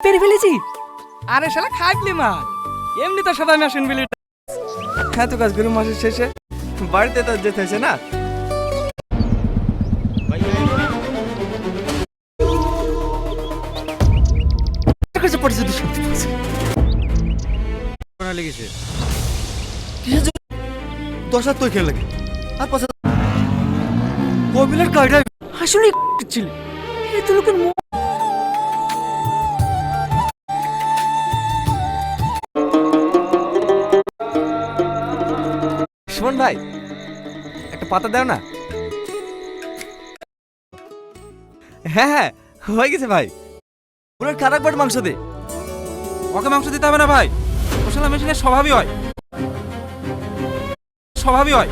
পেরে ফেলেছি। আরে শালা খাটলি মাল, এমনি তো সবাই মেশিন বিলি। হ্যাঁ তো কাজ করি, মাসের শেষে বাড়িতে তো যেতে হয়েছে না। কাছে পড়েছে তো সত্যি বলছি। লেগেছে দশ তুই খেলে লাগে আর পাশে কবিলের কায়দা আসলে ছিল এ তো লোকের সুমন ভাই, একটা পাতা দাও না। হ্যাঁ হ্যাঁ হয়ে গেছে ভাই, পুরো খারাপ বাট মাংস দে। ওকে মাংস দিতে হবে না ভাই, মশলা মেশিনের স্বভাবই হয়, স্বভাবই হয়।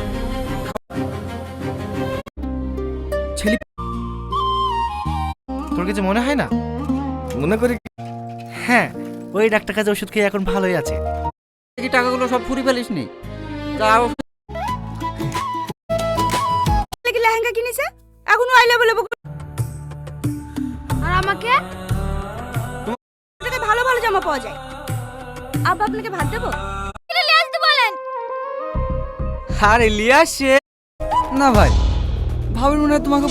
ছেলে তোর কাছে মনে হয় না? মনে করি হ্যাঁ, ওই ডাক্তার কাছে ওষুধ খেয়ে এখন ভালোই আছে। কি টাকাগুলো সব ফুরি ফেলিস নি? যাও কি লেহেঙ্গা কিনেছে এখনো আই লেভেল আর আমাকে আপনাকে ভালো ভালো জামা পাওয়া যায়। আব্বা আপনাকে ভাত দেবো? কিনে নিয়ে আসতে বলেন। আরে লিয়া সে না ভাই, ভাবির মনে হয় তোমাকে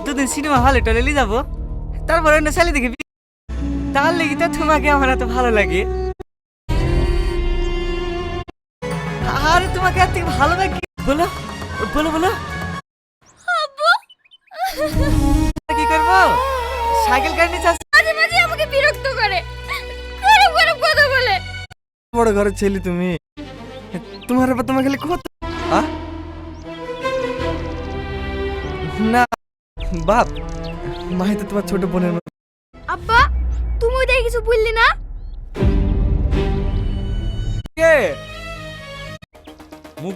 দুদিন সিনেমা হলে টলে যাবো, তারপরে অন্য ছেলে দেখবি, তার লেগে তো তোমাকে আমার এত ভালো লাগে। আরে তোমাকে এত ভালো লাগে বলো বলো বলো। কি করবো, সাইকেল গাড়ি নিয়ে যাচ্ছি। মাঝে মাঝে আমাকে বিরক্ত করে, খারাপ খারাপ কথা বলে। বড় ঘরের ছেলে তুমি, তোমার আবার তোমার খালি কত না বাপ মাই তো তোমার ছোট বোনের মতো। আব্বা তুমি ওইটাই কিছু বললি না? কে মুখ